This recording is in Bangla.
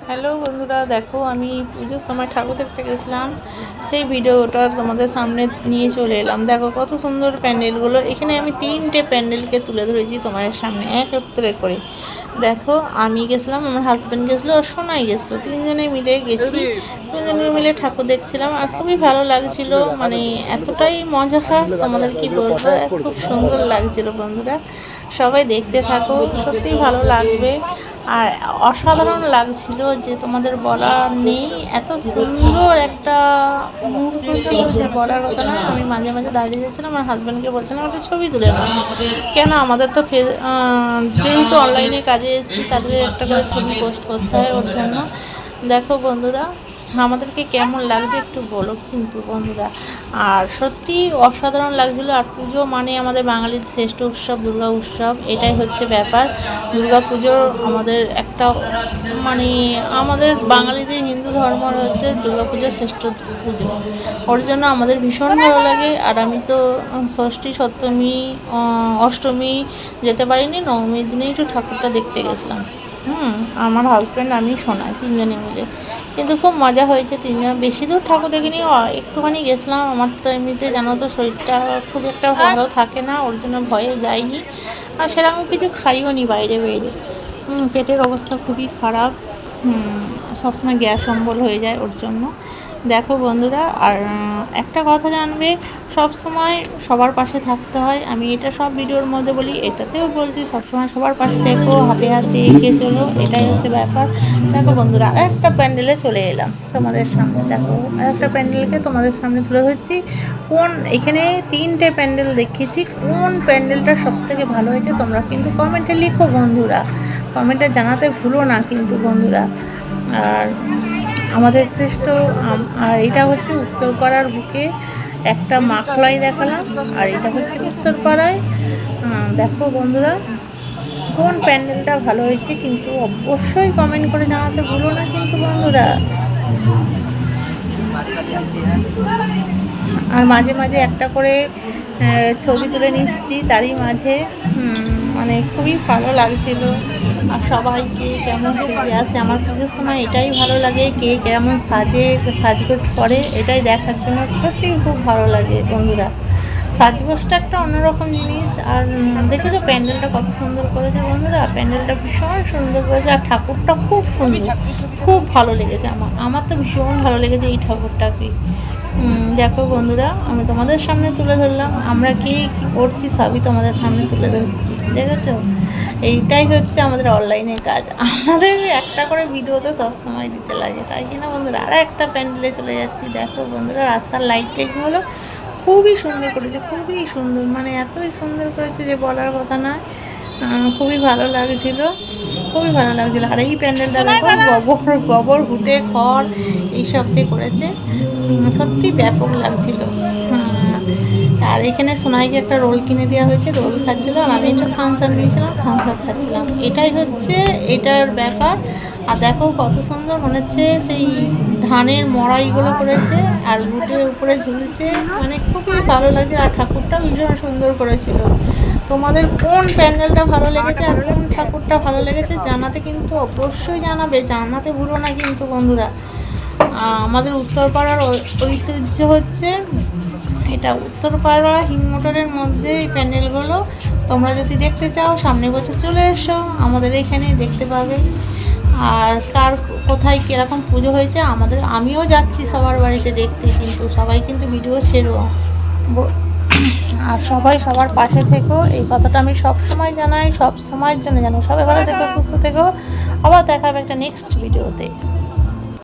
হ্যালো বন্ধুরা, দেখো আমি পুজোর সময় ঠাকুর দেখতে গেছিলাম, সেই ভিডিওটা তোমাদের সামনে নিয়ে চলে এলাম। দেখো কত সুন্দর প্যান্ডেলগুলো। এখানে আমি 3টে প্যান্ডেলকে তুলে ধরেছি তোমাদের সামনে একত্রে করে। দেখো আমি গেছিলাম, আমার হাজব্যান্ড গেছিলো, আর সোনাই গেছিলো, তিনজনে মিলে গেছি। তিনজনে মিলে ঠাকুর দেখছিলাম আর খুবই ভালো লাগছিল। মানে এতটাই মজা হয় তোমাদের কি বলবো, খুব সুন্দর লাগছিল বন্ধুরা। সবাই দেখতে থাকো, সত্যিই ভালো লাগবে। আর অসাধারণ লাগছিল যে তোমাদের বলার নেই, এত সুন্দর একটা মুহূর্ত ছিল যে বলার কথা না। আমি মাঝে মাঝে দাঁড়িয়ে যাচ্ছিলাম, আমার হাজব্যান্ডকে বলছিলাম একটা ছবি তুলে নাও, কেন আমাদের তো যেহেতু অনলাইনে কাজে এসেছি তাদের একটা করে ছবি পোস্ট করতে হয়, ওর জন্য। দেখো বন্ধুরা, আমাদেরকে কেমন লাগছে একটু বলো কিন্তু বন্ধুরা। আর সত্যি অসাধারণ লাগছিলো। আর পুজো মানে আমাদের বাঙালির শ্রেষ্ঠ উৎসব দুর্গা উৎসব, এটাই হচ্ছে ব্যাপার। দুর্গা পুজো আমাদের একটা মানে আমাদের বাঙালিদের হিন্দু ধর্মের হচ্ছে দুর্গা পুজো শ্রেষ্ঠ পুজো, ওর জন্য আমাদের ভীষণ ভালো লাগে। আর আমি তো ষষ্ঠী সপ্তমী অষ্টমী যেতে পারিনি, নবমীর দিনেই একটু ঠাকুরটা দেখতে গেছিলাম। আমার হাজব্যান্ড আমি সোনাই তিনজনে মিলে, কিন্তু খুব মজা হয়েছে। তিনজন বেশি দূর ঠাকুর দেখিনি, একটুখানি গেছিলাম। আমার তো এমনিতে জানো তো শরীরটা খুব একটা ভালো থাকে না, ওর জন্য ভয়ে যাইনি। আর সেরকম কিছু খাইও নি বাইরে বাইরে। পেটের অবস্থা খুবই খারাপ, সবসময় গ্যাস অম্বল হয়ে যায় ওর জন্য। দেখো বন্ধুরা, আর একটা কথা জানবে, সব সময় সবার পাশে থাকতে হয়। আমি এটা সব ভিডিওর মধ্যে বলি, এটাতেও বলছি, সবসময় সবার পাশে থেকো, হাতে হাতে এগিয়ে চলো, এটাই হচ্ছে ব্যাপার। দেখো বন্ধুরা, আর একটা প্যান্ডেলে চলে এলাম তোমাদের সামনে। দেখো আর একটা প্যান্ডেলকে তোমাদের সামনে তুলে ধরছি। এখানে 3টে প্যান্ডেল দেখিয়েছি, কোন প্যান্ডেলটা সবথেকে ভালো হয়েছে তোমরা কিন্তু কমেন্টে লিখো বন্ধুরা, কমেন্টে জানাতে ভুলো না কিন্তু বন্ধুরা। আর আমাদের শ্রেষ্ঠ আর এটা হচ্ছে উত্তরপাড়ার বুকে একটা মাখলাই দেখালাম, আর এটা হচ্ছে উত্তরপাড়ায়। দেখো বন্ধুরা, কোন প্যান্ডেলটা ভালো হয়েছে কিন্তু অবশ্যই কমেন্ট করে জানাতে ভুলো না কিন্তু বন্ধুরা। আর মাঝে মাঝে একটা করে ছবি তুলে নিচ্ছি তারই মাঝে, মানে খুবই ভালো লাগছিল। আর সবাইকে কেমন ছবি আসে, আমার পুজোর সময় এটাই ভালো লাগে, কে কেমন সাজগোজ করে এটাই দেখার জন্য সত্যি খুব ভালো লাগে বন্ধুরা। সাজগোজটা একটা অন্যরকম জিনিস। আর দেখেছো প্যান্ডেলটা কত সুন্দর করেছে বন্ধুরা, প্যান্ডেলটা ভীষণ সুন্দর করেছে। আর ঠাকুরটা খুব সুন্দর, খুব ভালো লেগেছে আমার তো ভীষণ ভালো লেগেছে এই ঠাকুরটাকে। দেখো বন্ধুরা, আমি তোমাদের সামনে তুলে ধরলাম, আমরা কি করছি সবই তোমাদের সামনে তুলে ধরছি, দেখেছো? এইটাই হচ্ছে আমাদের অনলাইনের কাজ, আমাদের একটা করে ভিডিও তো সবসময় দিতে লাগে, তাই কিনা বন্ধুরা। আর একটা প্যান্ডেলে চলে যাচ্ছি। দেখো বন্ধুরা, রাস্তার লাইটগুলো খুবই সুন্দর করেছে, খুবই সুন্দর, মানে এতই সুন্দর করেছে যে বলার কথা না। খুবই ভালো লাগছিল, খুবই ভালো লাগছিলো। আর এই প্যান্ডেলটা দেখো গোবর ঘুটে খড় এইসব দিয়ে করেছে, সত্যি ব্যাপক লাগছিল। আর এখানে সোনাইকে একটা রোল কিনে দেওয়া হয়েছে, রোল খাচ্ছিলো, আর আমি একটা থামস আপ নিয়েছিলাম, থামস আপ খাচ্ছিলাম। এটাই হচ্ছে এটার ব্যাপার। আর দেখো কত সুন্দর মনে হচ্ছে, সেই ধানের মড়াইগুলো করেছে আর রুটের উপরে ঝুলছে, মানে খুবই ভালো লাগছে। আর ঠাকুরটা ভীষণ সুন্দর করেছিল। তোমাদের কোন প্যান্ডেলটা ভালো লেগেছে আর কোন ঠাকুরটা ভালো লেগেছে জানাতে কিন্তু অবশ্যই জানাবে, জানাতে ভুলো না কিন্তু বন্ধুরা। আমাদের উত্তরপাড়ার ঐতিহ্য হচ্ছে এটা, উত্তরপাড়া হিমমোটরের মধ্যে এই প্যান্ডেলগুলো। তোমরা যদি দেখতে চাও সামনে বছর চলে এসো, আমাদের এখানে দেখতে পাবে। আর কার কোথায় কীরকম পুজো হয়েছে আমিও যাচ্ছি সবার বাড়িতে দেখতে, কিন্তু সবাই কিন্তু ভিডিও ছেড়ো। আর সবাই সবার পাশে থেকো, এই কথাটা আমি সব সময় জানাই, সব সময়ের জন্য জানো। সবাই ভালো থেকো, সুস্থ থেকো, আবার দেখা হবে একটা নেক্সট ভিডিওতে।